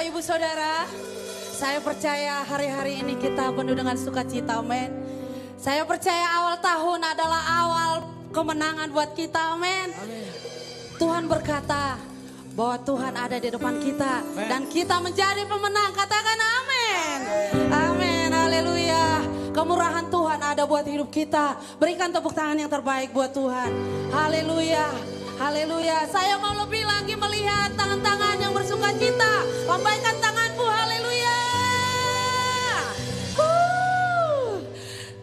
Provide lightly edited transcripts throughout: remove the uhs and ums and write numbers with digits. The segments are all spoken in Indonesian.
Ibu Saudara, saya percaya hari-hari ini kita penuh dengan sukacita, amin. Saya percaya awal tahun adalah awal kemenangan buat kita, amin. Tuhan berkata bahwa Tuhan ada di depan kita dan kita menjadi pemenang, katakan amin. Amin, haleluya. Kemurahan Tuhan ada buat hidup kita. Berikan tepuk tangan yang terbaik buat Tuhan. Haleluya, haleluya. Saya mau lebih lagi melihat tangan-tangan yang bersuka cita. Lambaikan tanganmu, haleluya.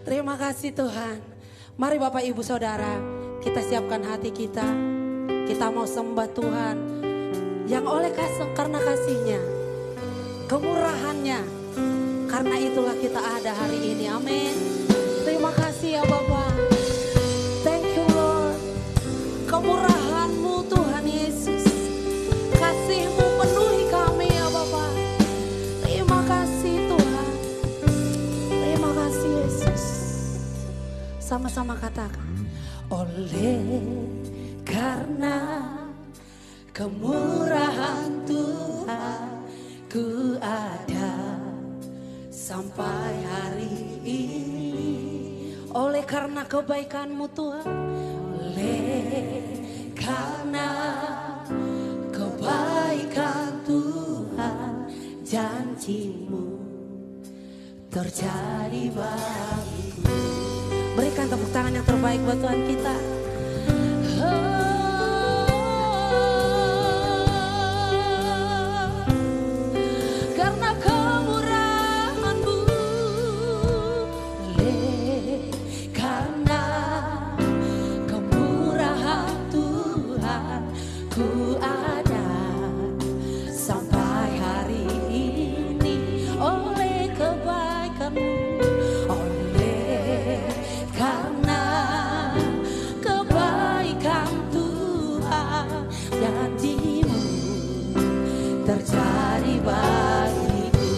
Terima kasih Tuhan. Mari Bapak Ibu Saudara, kita siapkan hati kita. Kita mau sembah Tuhan yang oleh karena kasih-Nya, kemurahan-Nya, karena itulah kita ada hari ini, amin. Terima kasih ya Bapak. Thank you Lord. Kemurahan-Mu Tuhan Yesus, kasih-Mu penuhi kami ya Bapak. Terima kasih Tuhan. Terima kasih Yesus. Sama-sama katakan, oleh karena kemurahan Tuhan ku ada sampai hari ini. Oleh karena kebaikan-Mu Tuhan, oleh karena kebaikan Tuhan, janji-Mu terjadi bagiku. Berikan tepuk tangan yang terbaik buat Tuhan kita. Karena kemurahan-Mu, karena kemurahan Tuhan, ku ada sampai hari ini. Oleh kebaikan-Mu, oleh karena kebaikan Tuhan, janji-Mu terjadi bagiku.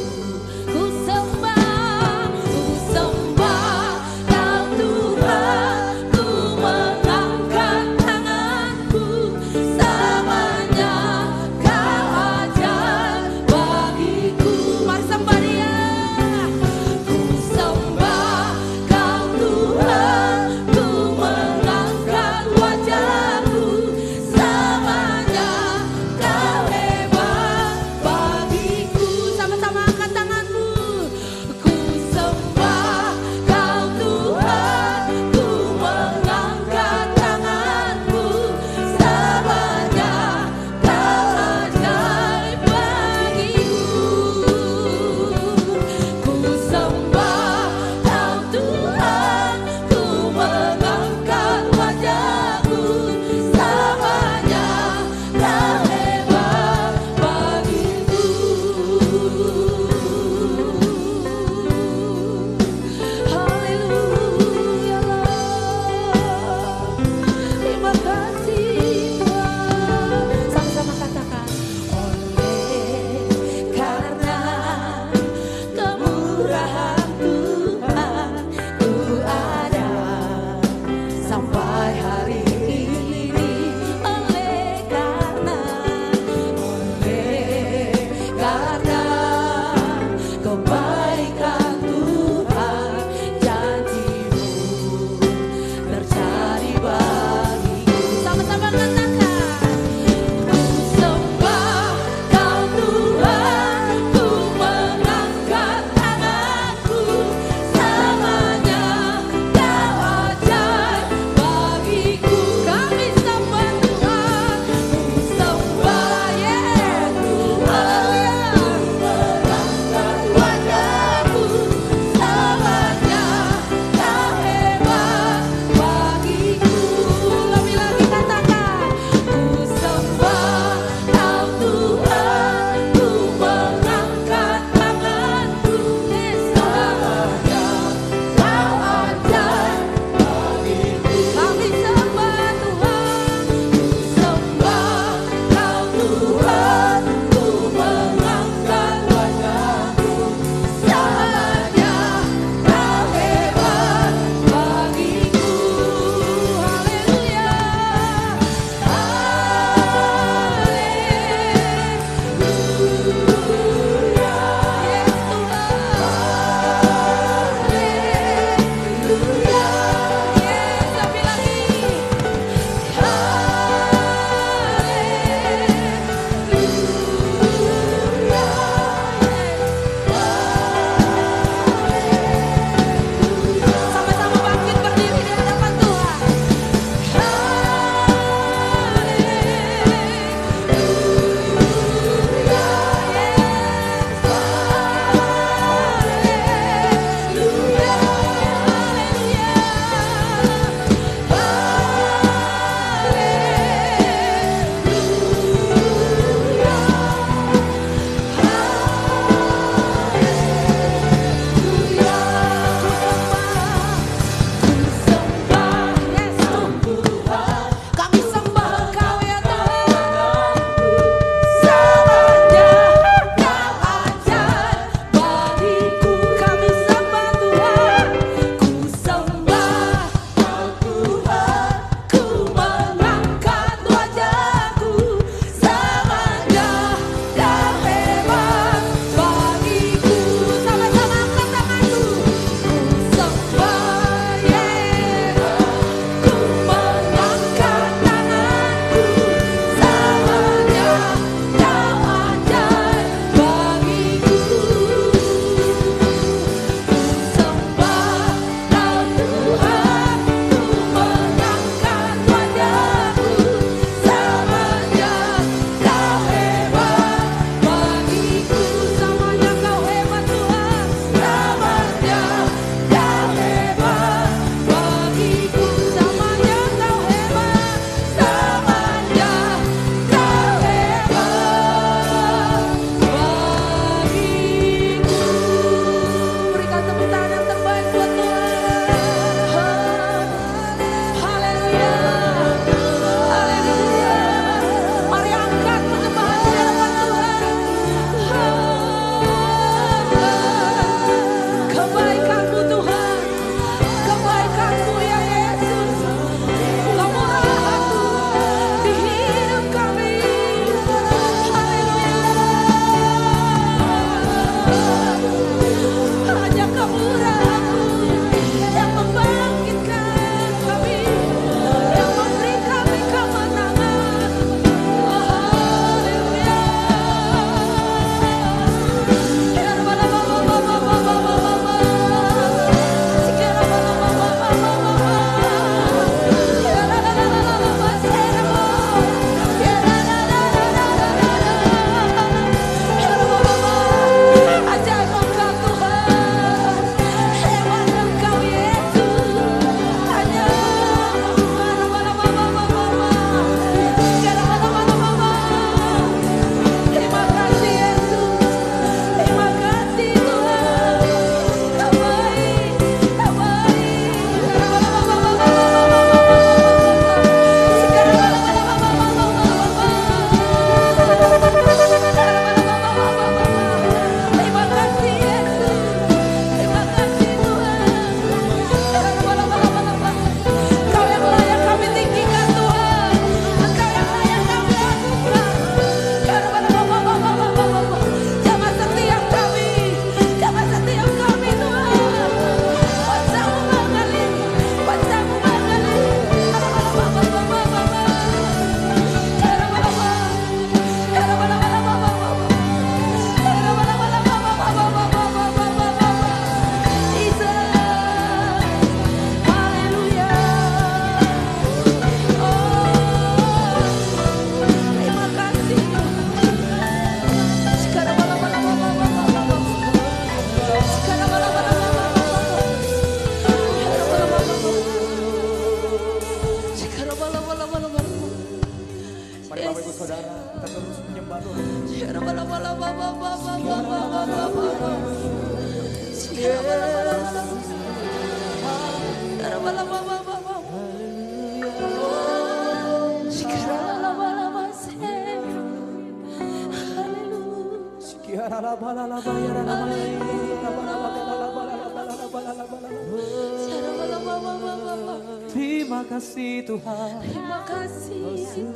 Terima kasih Tuhan. Terima kasih.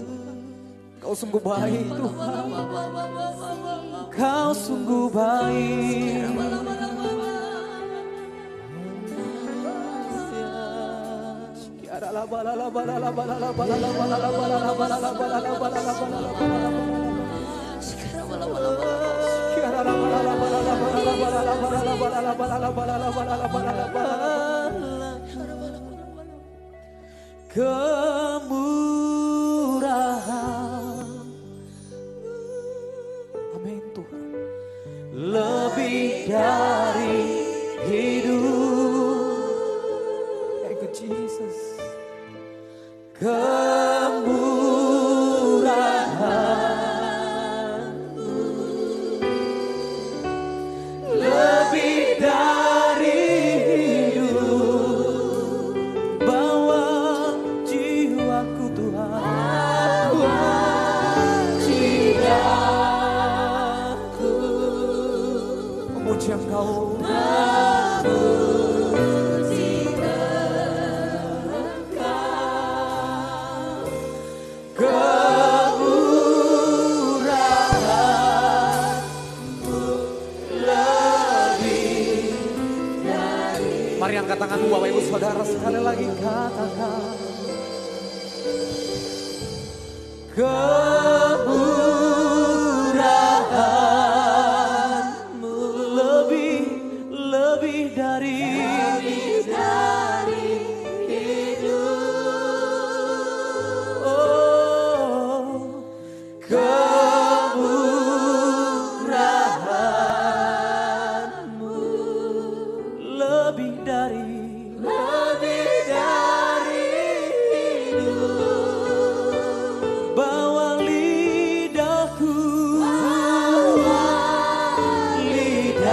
Kau sungguh baik Tuhan. Kau sungguh baik. Kemurahan, amin Tuhan, lebih dari hidup. Thank you Jesus. Kemurahan lebih dari hidup, bawa jiwaku Tuhan, bawa jiwaku memuji Engkau. Mari angkat tanganmu Bapak Ibu Saudara, sekali lagi katakan kemurahan-Mu lebih dari hidup. Oh, kemurahan-Mu lebih dari hidup. Bawa lidahku, lidahku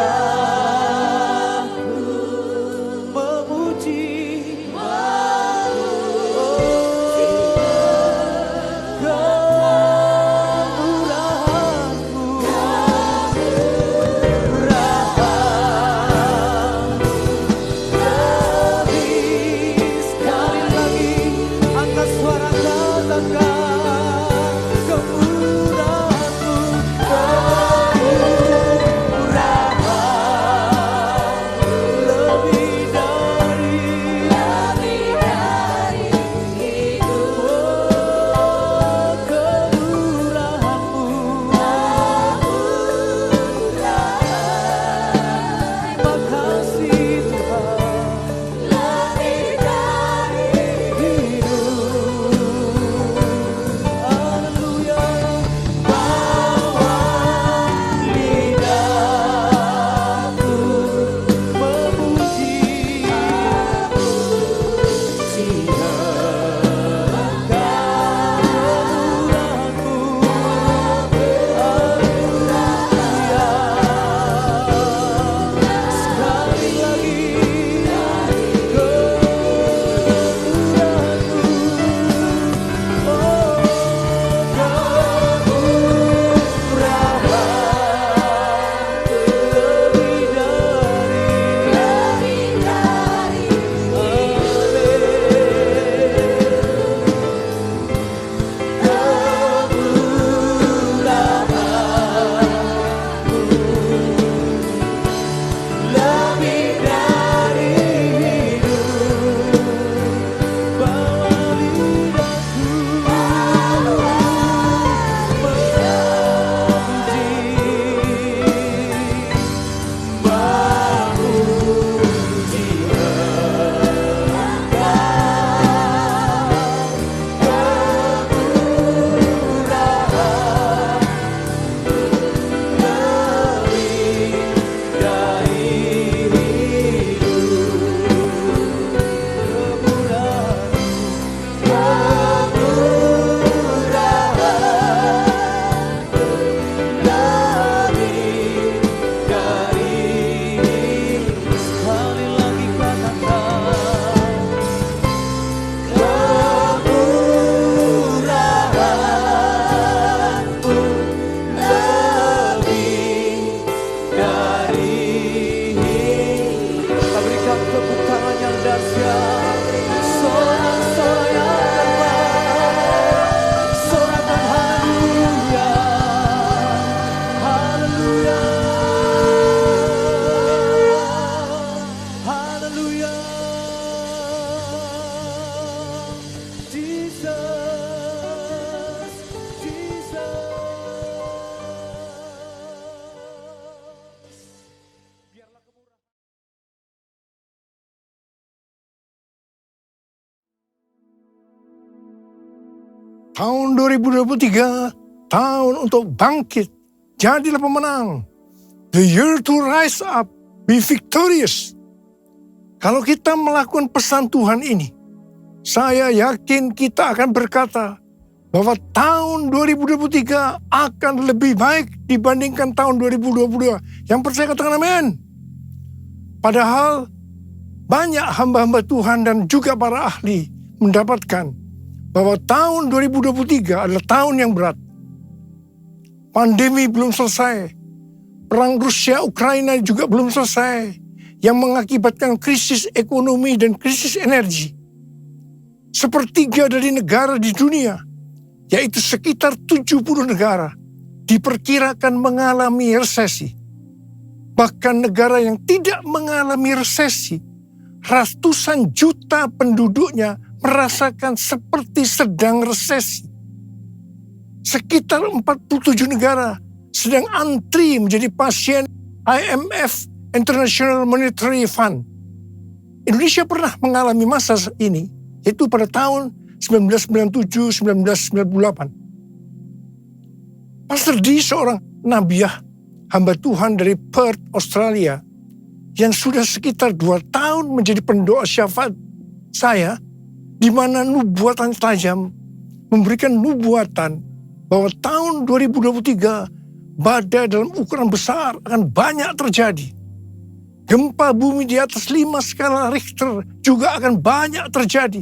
Tahun 2023, tahun untuk bangkit. Jadilah pemenang. The year to rise up, be victorious. Kalau kita melakukan pesan Tuhan ini, saya yakin kita akan berkata bahwa tahun 2023 akan lebih baik dibandingkan tahun 2022. Yang percaya katakan amin. Padahal banyak hamba-hamba Tuhan dan juga para ahli mendapatkan bahwa tahun 2023 adalah tahun yang berat. Pandemi belum selesai. Perang Rusia-Ukraina juga belum selesai. Yang mengakibatkan krisis ekonomi dan krisis energi. Sepertiga dari negara di dunia, yaitu sekitar 70 negara, diperkirakan mengalami resesi. Bahkan negara yang tidak mengalami resesi, ratusan juta penduduknya merasakan seperti sedang resesi. Sekitar 47 negara sedang antri menjadi pasien IMF, International Monetary Fund. Indonesia pernah mengalami masa ini, yaitu pada tahun 1997-1998. Pastor D, seorang nabiah hamba Tuhan dari Perth, Australia, yang sudah sekitar 2 tahun menjadi pendoa syafaat saya, di mana nubuatan tajam memberikan nubuatan bahwa tahun 2023 badai dalam ukuran besar akan banyak terjadi. Gempa bumi di atas 5 skala Richter juga akan banyak terjadi.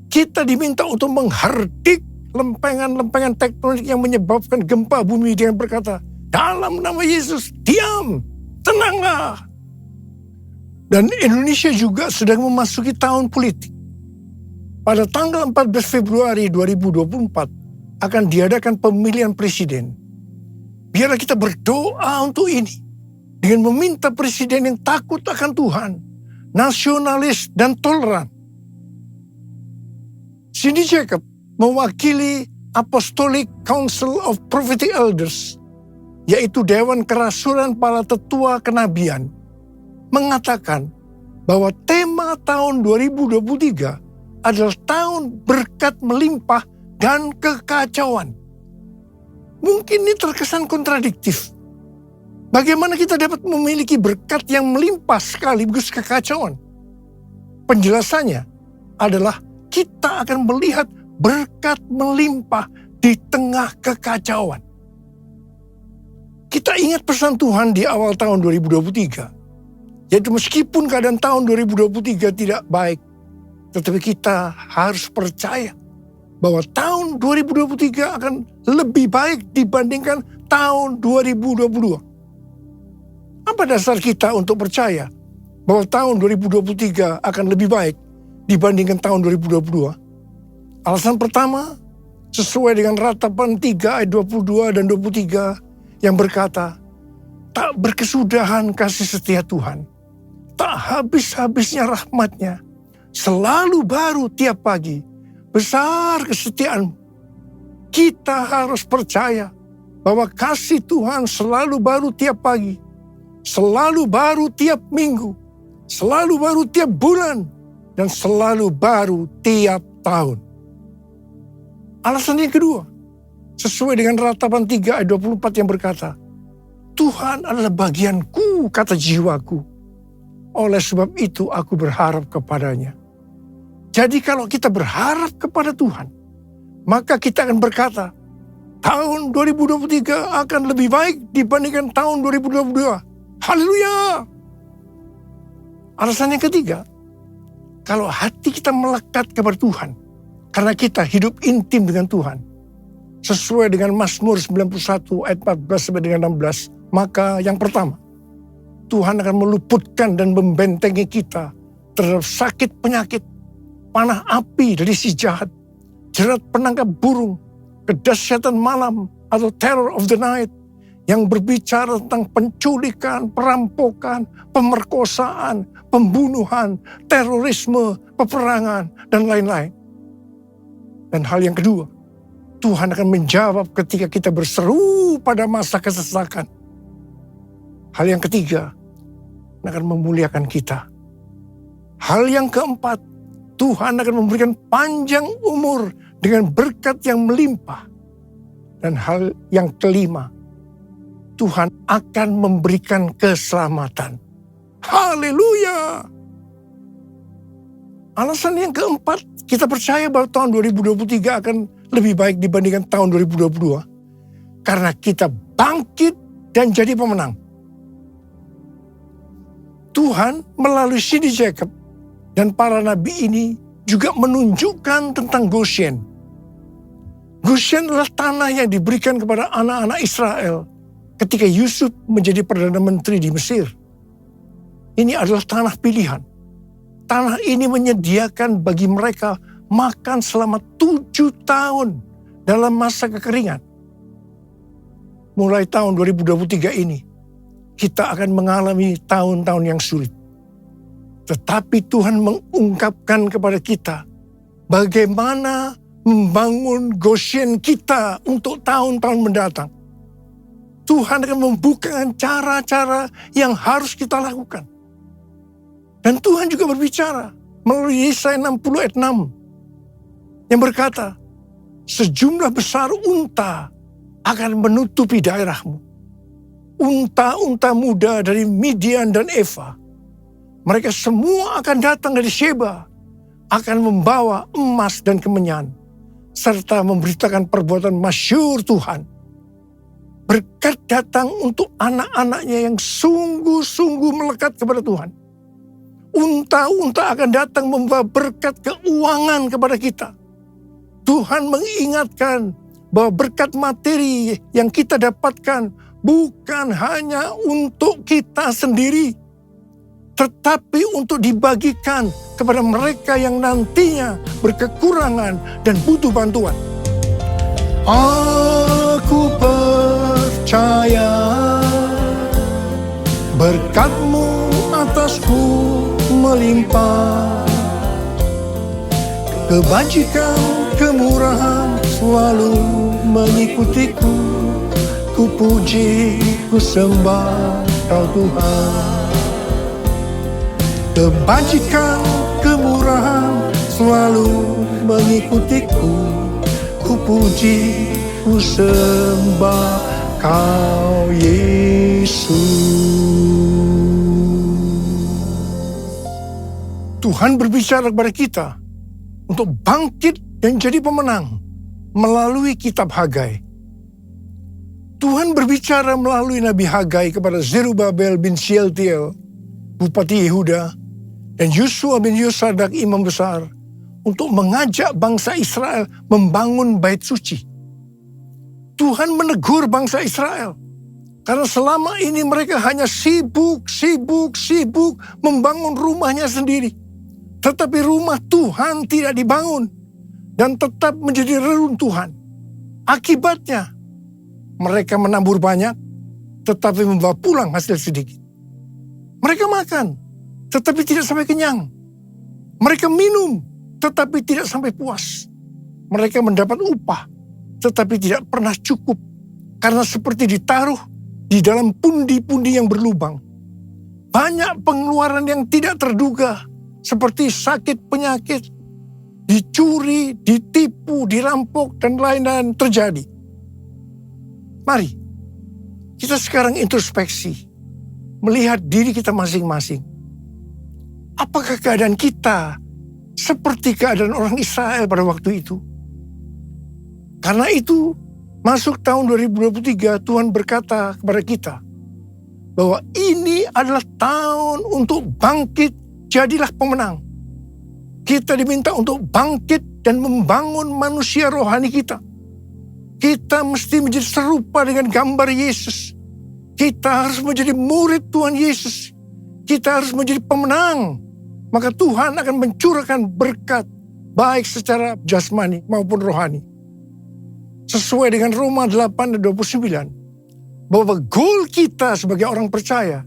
Kita diminta untuk menghardik lempengan-lempengan tektonik yang menyebabkan gempa bumi dengan berkata, dalam nama Yesus, diam, tenanglah. Dan Indonesia juga sedang memasuki tahun politik. Pada tanggal 14 Februari 2024 akan diadakan pemilihan presiden. Biarlah kita berdoa untuk ini dengan meminta presiden yang takut akan Tuhan, nasionalis dan toleran. Cindy Jacob mewakili Apostolic Council of Prophetic Elders, yaitu Dewan Kerasulan para Tetua Kenabian, mengatakan bahwa tema tahun 2023 adalah tahun berkat melimpah dan kekacauan. Mungkin ini terkesan kontradiktif. Bagaimana kita dapat memiliki berkat yang melimpah sekaligus kekacauan? Penjelasannya adalah kita akan melihat berkat melimpah di tengah kekacauan. Kita ingat pesan Tuhan di awal tahun 2023. Yaitu meskipun keadaan tahun 2023 tidak baik, tetapi kita harus percaya bahwa tahun 2023 akan lebih baik dibandingkan tahun 2022. Apa dasar kita untuk percaya bahwa tahun 2023 akan lebih baik dibandingkan tahun 2022? Alasan pertama, sesuai dengan Ratapan 3 ayat 22 dan 23 yang berkata, tak berkesudahan kasih setia Tuhan, tak habis-habisnya rahmatnya, selalu baru tiap pagi, besar kesetiaanmu. Kita harus percaya bahwa kasih Tuhan selalu baru tiap pagi, selalu baru tiap minggu, selalu baru tiap bulan, dan selalu baru tiap tahun. Alasan yang kedua, sesuai dengan Ratapan 3 ayat 24 yang berkata, Tuhan adalah bagianku, kata jiwaku. Oleh sebab itu aku berharap kepadanya. Jadi kalau kita berharap kepada Tuhan, maka kita akan berkata, tahun 2023 akan lebih baik dibandingkan tahun 2022. Haleluya! Alasan yang ketiga, kalau hati kita melekat kepada Tuhan, karena kita hidup intim dengan Tuhan, sesuai dengan Mazmur 91 ayat 14 sampai dengan 16, maka yang pertama, Tuhan akan meluputkan dan membentengi kita terhadap sakit penyakit, panah api dari si jahat, jerat penangkap burung, kedahsyatan malam atau terror of the night, yang berbicara tentang penculikan, perampokan, pemerkosaan, pembunuhan, terorisme, peperangan, dan lain-lain. Dan hal yang kedua, Tuhan akan menjawab ketika kita berseru pada masa kesesakan. Hal yang ketiga, akan memuliakan kita. Hal yang keempat, Tuhan akan memberikan panjang umur dengan berkat yang melimpah. Dan hal yang kelima, Tuhan akan memberikan keselamatan. Haleluya! Alasan yang keempat, kita percaya bahwa tahun 2023 akan lebih baik dibandingkan tahun 2022. Karena kita bangkit dan jadi pemenang. Tuhan melalui Cindy Jacob dan para nabi ini juga menunjukkan tentang Goshen. Goshen adalah tanah yang diberikan kepada anak-anak Israel ketika Yusuf menjadi Perdana Menteri di Mesir. Ini adalah tanah pilihan. Tanah ini menyediakan bagi mereka makan selama 7 tahun dalam masa kekeringan. Mulai tahun 2023 ini, kita akan mengalami tahun-tahun yang sulit. Tetapi Tuhan mengungkapkan kepada kita bagaimana membangun Goshen kita untuk tahun-tahun mendatang. Tuhan akan membukakan cara-cara yang harus kita lakukan. Dan Tuhan juga berbicara melalui Yesaya 60 ayat 6 yang berkata, sejumlah besar unta akan menutupi daerahmu. Unta-unta muda dari Midian dan Eva. Mereka semua akan datang dari Sheba, akan membawa emas dan kemenyan, serta memberitakan perbuatan masyhur Tuhan. Berkat datang untuk anak-anaknya yang sungguh-sungguh melekat kepada Tuhan. Unta-unta akan datang membawa berkat keuangan kepada kita. Tuhan mengingatkan bahwa berkat materi yang kita dapatkan bukan hanya untuk kita sendiri, tetapi untuk dibagikan kepada mereka yang nantinya berkekurangan dan butuh bantuan. Aku percaya berkat-Mu atasku melimpah. Kebajikan, kemurahan selalu mengikutiku. Ku puji, ku sembah Kau Tuhan. Kebajikan, kemurahan selalu mengikutiku. Ku puji, ku sembah Kau Yesus. Tuhan berbicara kepada kita untuk bangkit dan jadi pemenang melalui kitab Hagai. Tuhan berbicara melalui Nabi Hagai kepada Zerubabel bin Shealtiel, Bupati Yehuda, dan Yosua bin Yosadak, Imam Besar, untuk mengajak bangsa Israel membangun bait suci. Tuhan menegur bangsa Israel, karena selama ini mereka hanya sibuk membangun rumahnya sendiri. Tetapi rumah Tuhan tidak dibangun dan tetap menjadi reruntuhan. Akibatnya, mereka menabur banyak, tetapi membawa pulang hasil sedikit. Mereka makan, tetapi tidak sampai kenyang. Mereka minum, tetapi tidak sampai puas. Mereka mendapat upah, tetapi tidak pernah cukup. Karena seperti ditaruh di dalam pundi-pundi yang berlubang. Banyak pengeluaran yang tidak terduga, seperti sakit penyakit, dicuri, ditipu, dirampok, dan lain-lain terjadi. Mari, kita sekarang introspeksi, melihat diri kita masing-masing. Apakah keadaan kita seperti keadaan orang Israel pada waktu itu? Karena itu, masuk tahun 2023, Tuhan berkata kepada kita, bahwa ini adalah tahun untuk bangkit, jadilah pemenang. Kita diminta untuk bangkit dan membangun manusia rohani kita. Kita mesti menjadi serupa dengan gambar Yesus. Kita harus menjadi murid Tuhan Yesus. Kita harus menjadi pemenang. Maka Tuhan akan mencurahkan berkat, baik secara jasmani maupun rohani. Sesuai dengan Roma 8:29, bahwa goal kita sebagai orang percaya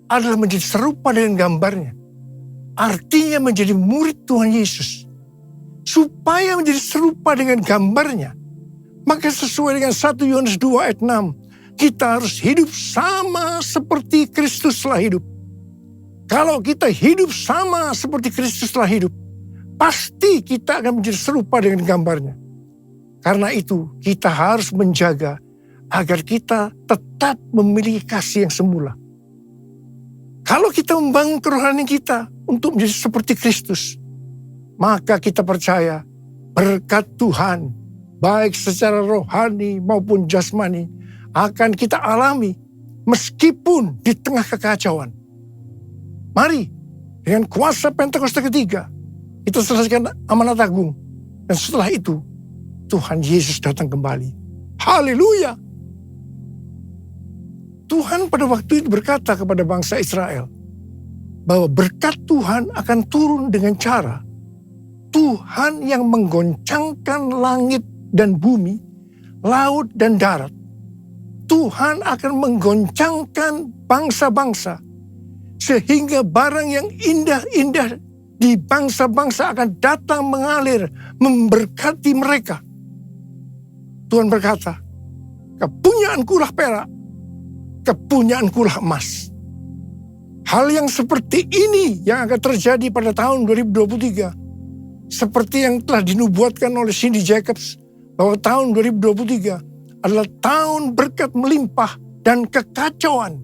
adalah menjadi serupa dengan gambarnya. Artinya menjadi murid Tuhan Yesus. Supaya menjadi serupa dengan gambarnya, maka sesuai dengan 1 Yohanes 2 ayat 6, kita harus hidup sama seperti Kristus telah hidup. Kalau kita hidup sama seperti Kristus telah hidup, pasti kita akan menjadi serupa dengan gambarnya. Karena itu kita harus menjaga agar kita tetap memiliki kasih yang semula. Kalau kita membangun kerohanian kita untuk menjadi seperti Kristus, maka kita percaya berkat Tuhan, baik secara rohani maupun jasmani, akan kita alami meskipun di tengah kekacauan. Mari, dengan kuasa Pentakosta ketiga, kita selesaikan amanat agung. Dan setelah itu, Tuhan Yesus datang kembali. Haleluya! Tuhan pada waktu itu berkata kepada bangsa Israel, bahwa berkat Tuhan akan turun dengan cara Tuhan yang menggoncangkan langit dan bumi, laut dan darat. Tuhan akan menggoncangkan bangsa-bangsa, sehingga barang yang indah-indah di bangsa-bangsa akan datang mengalir, memberkati mereka. Tuhan berkata, kepunyaanku lah perak, kepunyaanku lah emas. Hal yang seperti ini yang akan terjadi pada tahun 2023. Seperti yang telah dinubuatkan oleh Cindy Jacobs, bahwa tahun 2023 adalah tahun berkat melimpah dan kekacauan.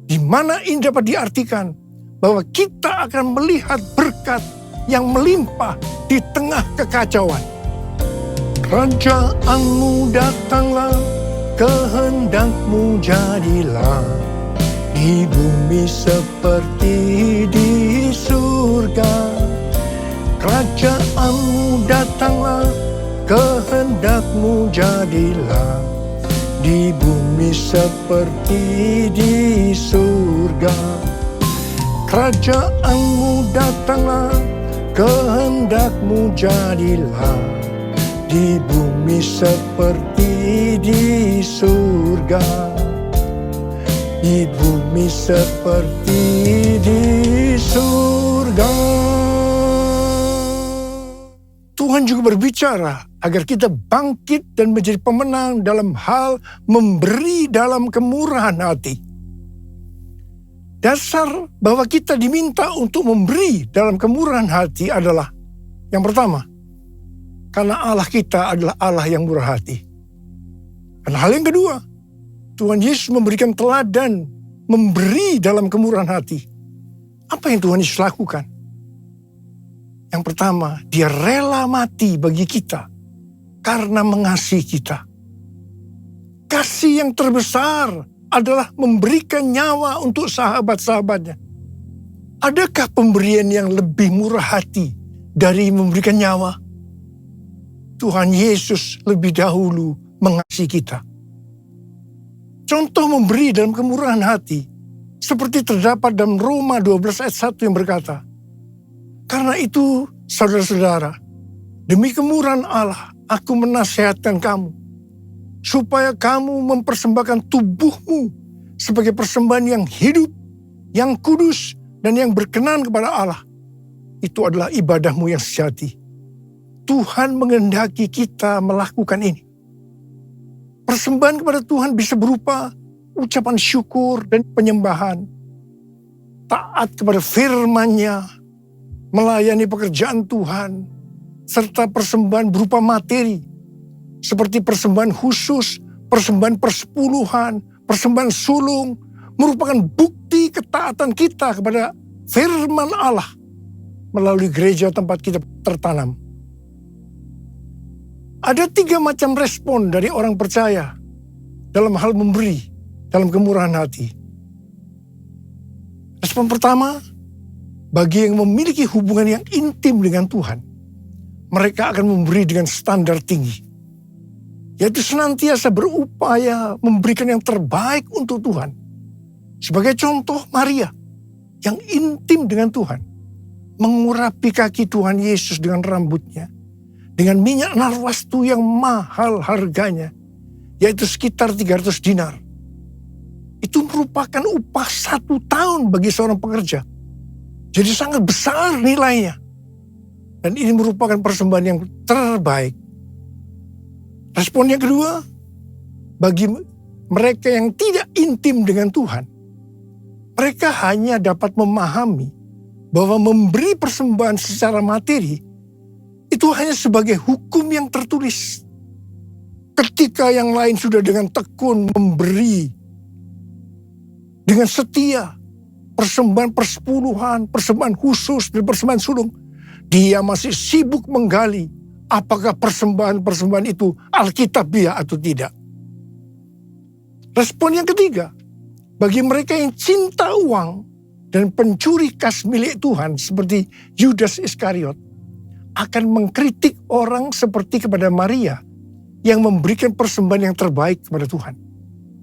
Di mana ini dapat diartikan bahwa kita akan melihat berkat yang melimpah di tengah kekacauan. Kerajaanmu datanglah, kehendakmu jadilah, di bumi seperti di surga. Kerajaanmu datanglah, kehendakmu jadilah, di bumi seperti di surga. Kerajaanmu datanglah, kehendakmu jadilah, di bumi seperti di surga. Di bumi seperti di surga. Tuhan juga berbicara agar kita bangkit dan menjadi pemenang dalam hal memberi dalam kemurahan hati. Dasar bahwa kita diminta untuk memberi dalam kemurahan hati adalah, yang pertama, karena Allah kita adalah Allah yang murah hati. Dan hal yang kedua, Tuhan Yesus memberikan teladan memberi dalam kemurahan hati. Apa yang Tuhan Yesus lakukan? Yang pertama, dia rela mati bagi kita karena mengasihi kita. Kasih yang terbesar adalah memberikan nyawa untuk sahabat-sahabatnya. Adakah pemberian yang lebih murah hati dari memberikan nyawa? Tuhan Yesus lebih dahulu mengasihi kita. Contoh memberi dalam kemurahan hati, seperti terdapat dalam Roma 12 ayat 1 yang berkata, karena itu, saudara-saudara, demi kemurahan Allah, aku menasihatkan kamu, supaya kamu mempersembahkan tubuhmu sebagai persembahan yang hidup, yang kudus, dan yang berkenan kepada Allah. Itu adalah ibadahmu yang sejati. Tuhan menghendaki kita melakukan ini. Persembahan kepada Tuhan bisa berupa ucapan syukur dan penyembahan, taat kepada firman-Nya, melayani pekerjaan Tuhan, serta persembahan berupa materi, seperti persembahan khusus, persembahan persepuluhan, persembahan sulung, merupakan bukti ketaatan kita kepada firman Allah melalui gereja tempat kita tertanam. Ada 3 macam respon dari orang percaya dalam hal memberi, dalam kemurahan hati. Respon pertama, bagi yang memiliki hubungan yang intim dengan Tuhan, mereka akan memberi dengan standar tinggi, yaitu senantiasa berupaya memberikan yang terbaik untuk Tuhan. Sebagai contoh, Maria yang intim dengan Tuhan, mengurapi kaki Tuhan Yesus dengan rambutnya, dengan minyak narwastu yang mahal harganya, yaitu sekitar 300 dinar. Itu merupakan upah 1 tahun bagi seorang pekerja. Jadi sangat besar nilainya. Dan ini merupakan persembahan yang terbaik. Respon yang kedua, bagi mereka yang tidak intim dengan Tuhan, mereka hanya dapat memahami bahwa memberi persembahan secara materi itu hanya sebagai hukum yang tertulis. Ketika yang lain sudah dengan tekun memberi, dengan setia, persembahan persepuluhan, persembahan khusus, dan persembahan sulung, dia masih sibuk menggali apakah persembahan-persembahan itu alkitabiah atau tidak. Respon yang ketiga, bagi mereka yang cinta uang dan pencuri kas milik Tuhan seperti Yudas Iskariot, akan mengkritik orang seperti kepada Maria yang memberikan persembahan yang terbaik kepada Tuhan,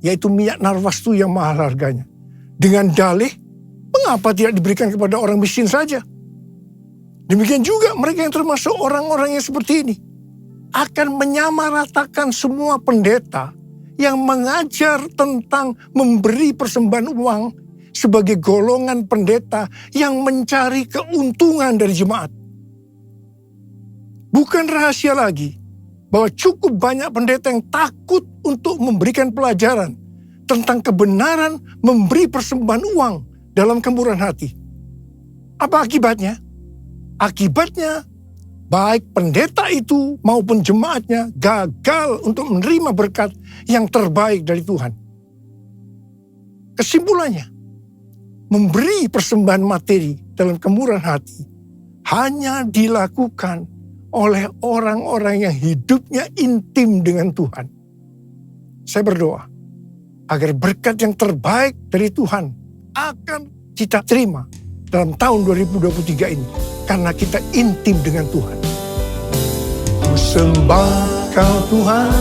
yaitu minyak narwastu yang mahal harganya. Dengan dalih, mengapa tidak diberikan kepada orang miskin saja? Demikian juga mereka yang termasuk orang-orang yang seperti ini akan menyamaratakan semua pendeta yang mengajar tentang memberi persembahan uang sebagai golongan pendeta yang mencari keuntungan dari jemaat. Bukan rahasia lagi bahwa cukup banyak pendeta yang takut untuk memberikan pelajaran tentang kebenaran memberi persembahan uang dalam kemurahan hati. Apa akibatnya? Akibatnya, baik pendeta itu maupun jemaatnya gagal untuk menerima berkat yang terbaik dari Tuhan. Kesimpulannya, memberi persembahan materi dalam kemurahan hati hanya dilakukan oleh orang-orang yang hidupnya intim dengan Tuhan. Saya berdoa agar berkat yang terbaik dari Tuhan akan kita terima dalam tahun 2023 ini. Karena kita intim dengan Tuhan. Ku sembah Kau Tuhan,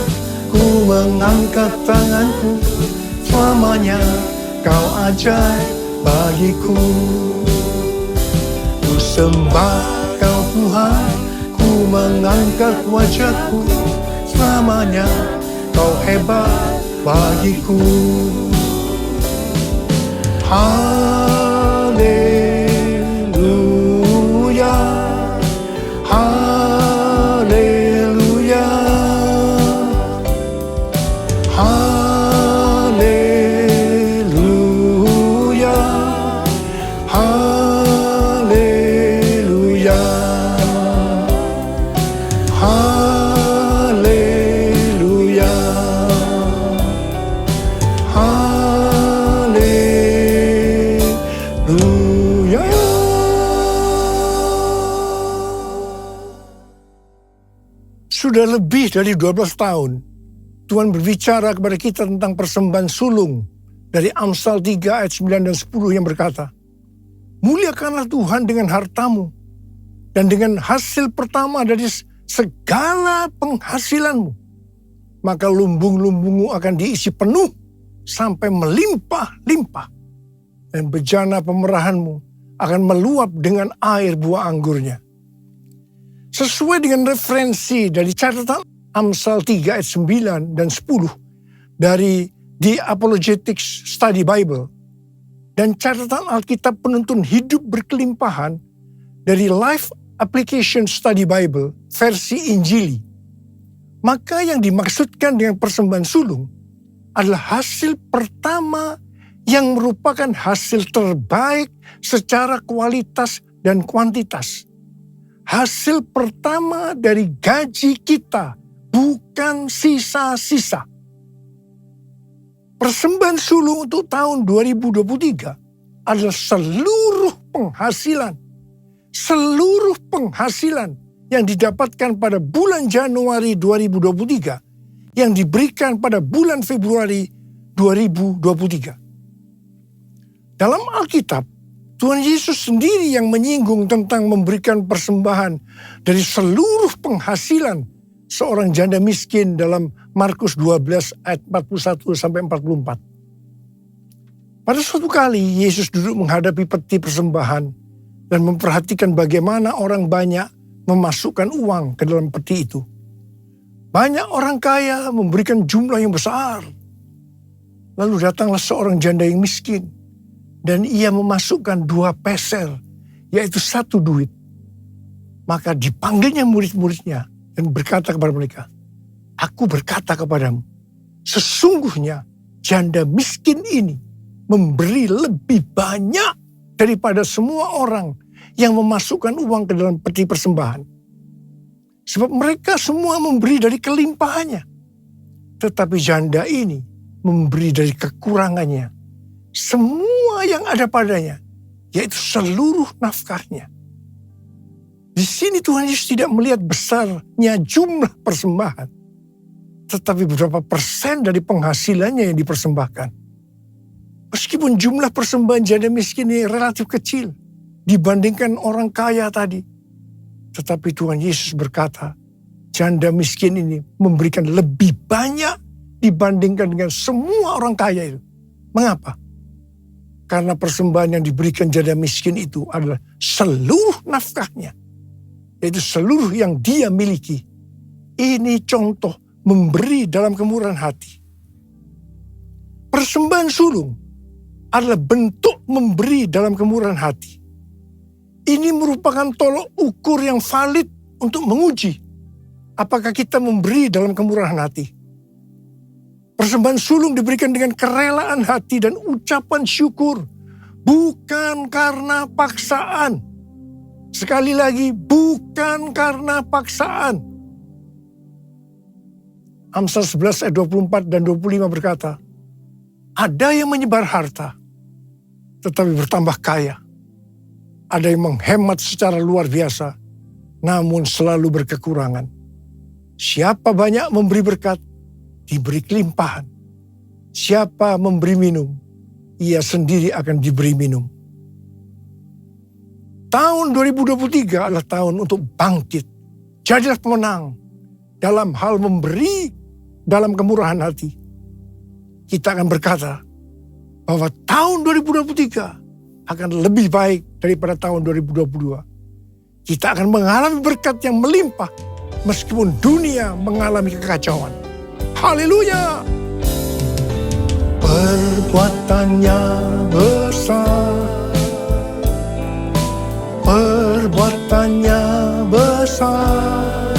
ku mengangkat tanganku, selamanya Kau ajaib bagiku. Ku sembah Kau Tuhan, ku mengangkat wajahku, selamanya Kau hebat bagiku. Haleluya. Haleluya, haleluya, haleluya, haleluya, haleluya. Sudah lebih dari 12 tahun, Tuhan berbicara kepada kita tentang persembahan sulung dari Amsal 3 ayat 9 dan 10 yang berkata, muliakanlah Tuhan dengan hartamu dan dengan hasil pertama dari segala penghasilanmu. Maka lumbung-lumbungmu akan diisi penuh sampai melimpah-limpah. Dan bejana pemerahanmu akan meluap dengan air buah anggurnya. Sesuai dengan referensi dari catatan Amsal 3 ayat 9 dan 10 dari The Apologetics Study Bible dan catatan Alkitab Penuntun Hidup Berkelimpahan dari Life Application Study Bible versi Injili, maka yang dimaksudkan dengan persembahan sulung adalah hasil pertama yang merupakan hasil terbaik secara kualitas dan kuantitas. Hasil pertama dari gaji kita, bukan sisa-sisa. Persembahan sulung untuk tahun 2023 adalah seluruh penghasilan yang didapatkan pada bulan Januari 2023 yang diberikan pada bulan Februari 2023. Dalam Alkitab, Tuhan Yesus sendiri yang menyinggung tentang memberikan persembahan dari seluruh penghasilan seorang janda miskin dalam Markus 12 ayat 41 sampai 44. Pada suatu kali Yesus duduk menghadapi peti persembahan dan memperhatikan bagaimana orang banyak memasukkan uang ke dalam peti itu. Banyak orang kaya memberikan jumlah yang besar. Lalu datanglah seorang janda yang miskin. Dan ia memasukkan 2 peser, yaitu 1 duit. Maka dipanggilnya murid-muridnya dan berkata kepada mereka, aku berkata kepadamu, sesungguhnya janda miskin ini memberi lebih banyak daripada semua orang yang memasukkan uang ke dalam peti persembahan. Sebab mereka semua memberi dari kelimpahannya. Tetapi janda ini memberi dari kekurangannya semua yang ada padanya, yaitu seluruh nafkahnya. Di sini Tuhan Yesus tidak melihat besarnya jumlah persembahan, tetapi berapa persen dari penghasilannya yang dipersembahkan. Meskipun jumlah persembahan janda miskin ini relatif kecil dibandingkan orang kaya tadi, tetapi Tuhan Yesus berkata, janda miskin ini memberikan lebih banyak dibandingkan dengan semua orang kaya itu. Mengapa? Karena persembahan yang diberikan janda miskin itu adalah seluruh nafkahnya, yaitu seluruh yang dia miliki. Ini contoh memberi dalam kemurahan hati. Persembahan sulung adalah bentuk memberi dalam kemurahan hati. Ini merupakan tolok ukur yang valid untuk menguji apakah kita memberi dalam kemurahan hati. Persembahan sulung diberikan dengan kerelaan hati dan ucapan syukur, bukan karena paksaan. Sekali lagi, bukan karena paksaan. Amsal 11 ayat 24 dan 25 berkata, ada yang menyebar harta, tetapi bertambah kaya. Ada yang menghemat secara luar biasa, namun selalu berkekurangan. Siapa banyak memberi berkat, diberi kelimpahan. Siapa memberi minum, ia sendiri akan diberi minum. Tahun 2023 adalah tahun untuk bangkit. Jadilah pemenang dalam hal memberi dalam kemurahan hati. Kita akan berkata bahwa tahun 2023 akan lebih baik daripada tahun 2022. Kita akan mengalami berkat yang melimpah meskipun dunia mengalami kekacauan. Haleluya! Perbuatannya besar, perbuatannya besar,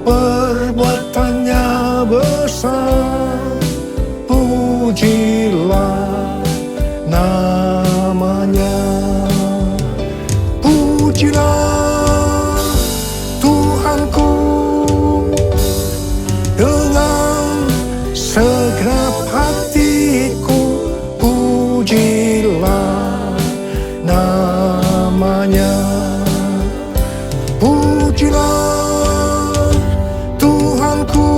perbuatannya besar, pujilah namanya, pujilah Tuhanku dengan segenap hatiku, pujilah namanya, pujilah Tuhanku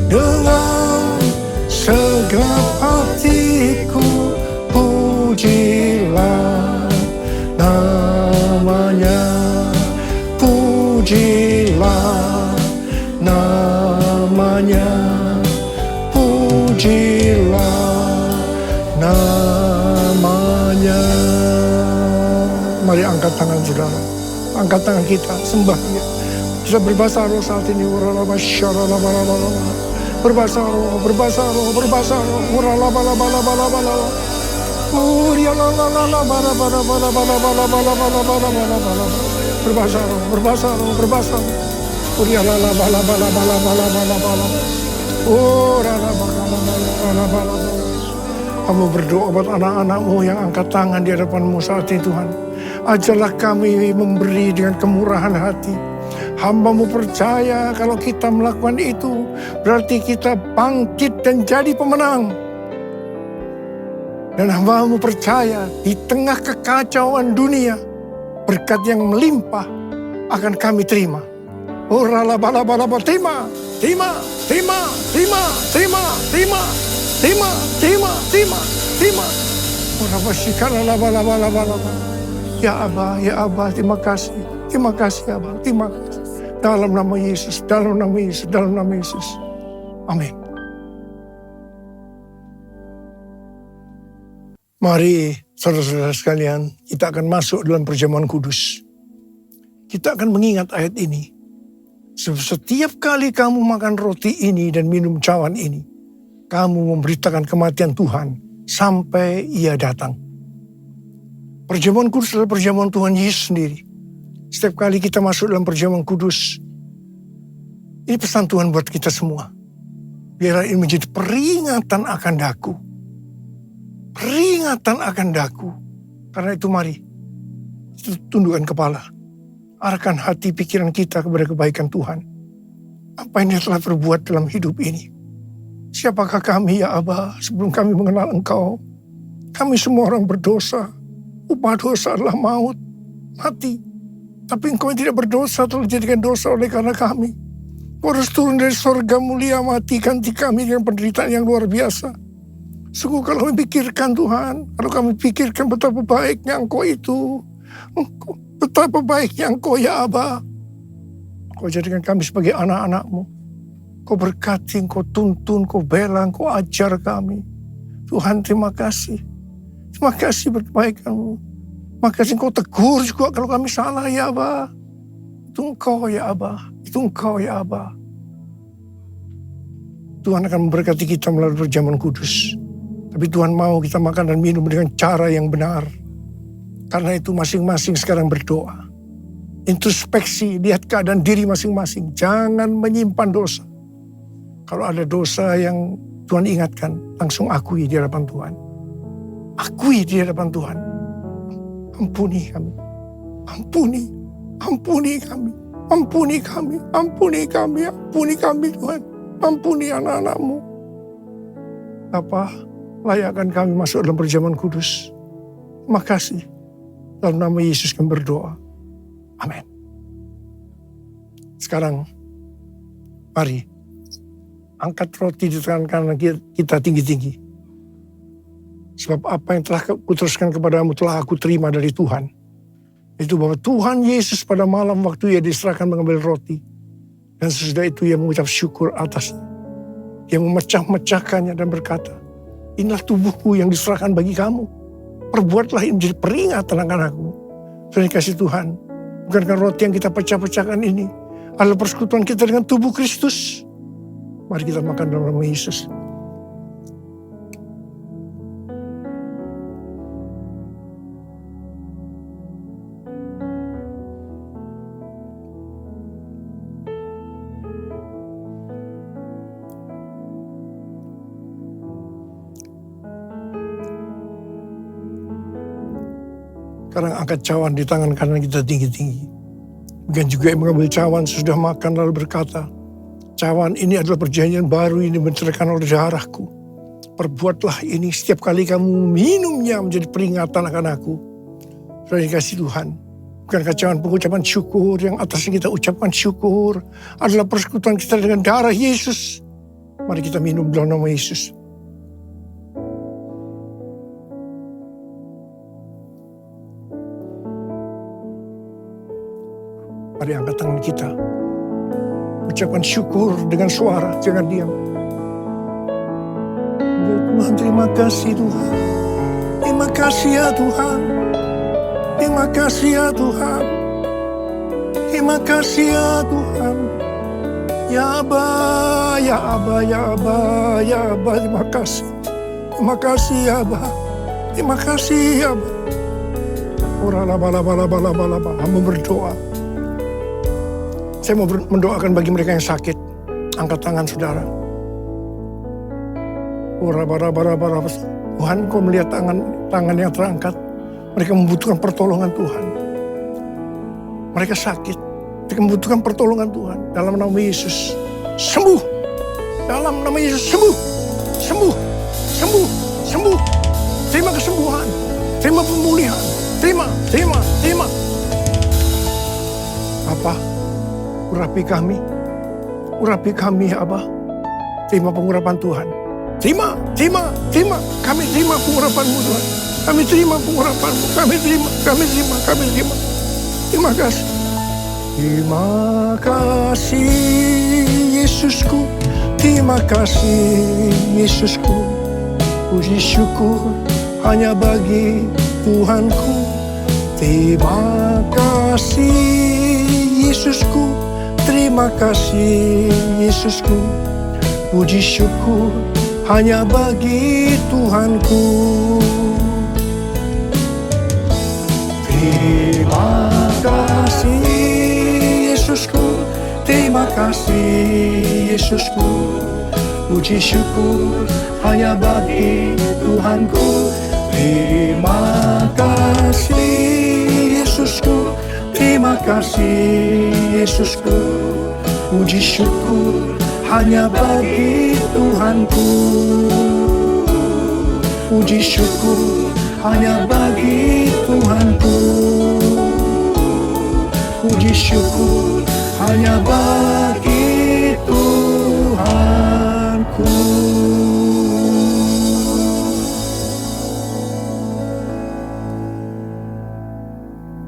dengan segenap hatiku, pujilah namanya, pujilah namanya, pujilah namanya. Mari angkat tangan saudara, angkat tangan kita, sembah dia. Kita berbahasa roh saat ini. Berbahasa roh, berbahasa roh, berbahasa roh. Berbahasa roh, berbahasa roh, berbahasa roh. Kamu berdoa buat anak-anakmu yang angkat tangan di hadapanmu saat ini, Tuhan. Ajarlah kami memberi dengan kemurahan hati. Hamba-Mu percaya kalau kita melakukan itu, berarti kita bangkit dan jadi pemenang. Dan hamba-Mu percaya di tengah kekacauan dunia, berkat yang melimpah akan kami terima. Oh ralabalaba, terima, terima, terima, terima, terima, terima, terima, terima, terima, terima. Oh rabasyikara labalaba. Ya Abah, ya Abah, terima kasih Abah, terima kasih. Dalam nama Yesus, dalam nama Yesus, dalam nama Yesus. Amin. Mari saudara-saudara sekalian, kita akan masuk dalam perjamuan kudus. Kita akan mengingat ayat ini. Setiap kali kamu makan roti ini dan minum cawan ini, kamu memberitakan kematian Tuhan sampai Ia datang. Perjamuan kudus adalah perjamuan Tuhan Yesus sendiri. Setiap kali kita masuk dalam perjamuan kudus, ini pesan Tuhan buat kita semua. Biar ini menjadi peringatan akan daku. Peringatan akan daku. Karena itu mari, kita tundukkan kepala. Arahkan hati pikiran kita kepada kebaikan Tuhan. apa yang dia telah berbuat dalam hidup ini. Siapakah kami ya Aba sebelum kami mengenal Engkau? Kami semua orang berdosa. Upah dosa adalah maut, mati. Tapi Engkau yang tidak berdosa telah dijadikan dosa oleh karena kami. Kau harus turun dari surga mulia, mati, ganti kami dengan penderitaan yang luar biasa. Sungguh kalau kami pikirkan Tuhan, kalau kami pikirkan betapa baiknya Engkau itu, betapa baiknya Engkau ya Aba. Kau jadikan kami sebagai anak-anak-Mu. Kau berkati, Kau tuntun, Kau bela, Kau ajar kami. Tuhan terima kasih. Terima kasih berkebaikan-Mu. Terima kasih Kau tegur juga kalau kami salah ya Aba. Itu Engkau ya Aba. Itu Engkau ya Aba. Tuhan akan memberkati kita melalui perjamuan kudus. Tapi Tuhan mau kita makan dan minum dengan cara yang benar. Karena itu masing-masing sekarang berdoa. Introspeksi, lihat keadaan diri masing-masing. Jangan menyimpan dosa. Kalau ada dosa yang Tuhan ingatkan, langsung akui di hadapan Tuhan. Akui di hadapan Tuhan. Ampuni kami. Ampuni. Ampuni kami. Ampuni kami. Ampuni kami. Ampuni kami Tuhan. Ampuni anak-anak-Mu. Bapa, layakkan kami masuk dalam perjamuan kudus. Terima kasih. Dalam nama Yesus kami berdoa. Amin. Sekarang, mari angkat roti di tangan kanan kita tinggi-tinggi. Sebab apa yang telah kuteruskan kepadamu telah aku terima dari Tuhan. Itu bahwa Tuhan Yesus pada malam waktu ia diserahkan mengambil roti. Dan sesudah itu ia mengucap syukur atasnya. Ia memecah-mecahkannya dan berkata, inilah tubuhku yang diserahkan bagi kamu. Perbuatlah ini menjadi peringatan akan aku. Terima kasih Tuhan. Bukankah roti yang kita pecah-pecahkan ini adalah persekutuan kita dengan tubuh Kristus? Mari kita makan dalam nama Yesus. Sekarang angkat cawan di tangan kanan kita tinggi-tinggi. Bukan juga yang mengambil cawan sudah makan lalu berkata, cawan ini adalah perjanjian baru ini menceritakan oleh darahku. Perbuatlah ini setiap kali kamu minumnya menjadi peringatan akan aku. Terima kasih Tuhan. Bukankah cawan pengucapan syukur yang atasnya kita ucapkan syukur adalah persekutuan kita dengan darah Yesus. Mari kita minum dalam nama Yesus. Mari angkat tangan kita. Ucapkan syukur dengan suara, jangan diam. Ya Tuhan, terima kasih Tuhan. Terima kasih ya Tuhan. Terima kasih ya Tuhan. Terima kasih ya Tuhan. Ya Aba, ya Aba, ya Aba, ya Aba, terima kasih. Terima kasih ya Aba. Terima kasih ya Aba. Ora-la-ba-la-ba-la-ba-la-ba-la-ba. Hamba berdoa. Saya mau mendoakan bagi mereka yang sakit. Angkat tangan saudara. Tuhan, Kau melihat tangan yang terangkat. Mereka membutuhkan pertolongan Tuhan. Mereka sakit. Mereka membutuhkan pertolongan Tuhan. Dalam nama Yesus, sembuh. Dalam nama Yesus, sembuh. Sembuh. Sembuh. Sembuh. Terima kesembuhan. Terima pemulihan. Terima. Apa? Urapi kami ya Abah. Terima pengurapan Tuhan. Terima. Kami terima pengurapan-Mu Tuhan. Kami terima pengurapan-Mu. Kami terima. Terima kasih. Terima kasih Yesusku. Terima kasih Yesusku. Puji syukur hanya bagi Tuhanku. Terima kasih Yesusku. Terima kasih Yesusku. Puji syukur hanya bagi Tuhanku. Terima kasih Yesusku. Terima kasih Yesusku. Puji syukur hanya bagi Tuhanku. Terima kasih Yesusku. Terima kasih Yesusku. Puji syukur hanya bagi Tuhanku. Puji syukur hanya bagi Tuhanku. Puji syukur hanya bagi Tuhanku.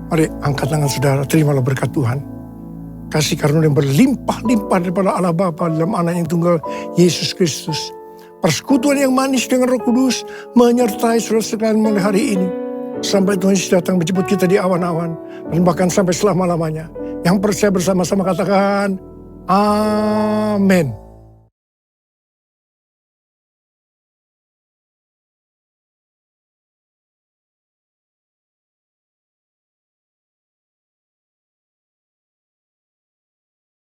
Mari angkat tangan saudara, terimalah berkat Tuhan. Kasih karunia yang berlimpah-limpah daripada Allah Bapa dalam Anak yang tunggal Yesus Kristus. Persekutuan yang manis dengan Roh Kudus menyertai saudara sekalian mulai hari ini. Sampai Tuhan Yesus datang menjemput kita di awan-awan. Dan bahkan sampai selama-lamanya. Yang percaya bersama-sama katakan, Amin.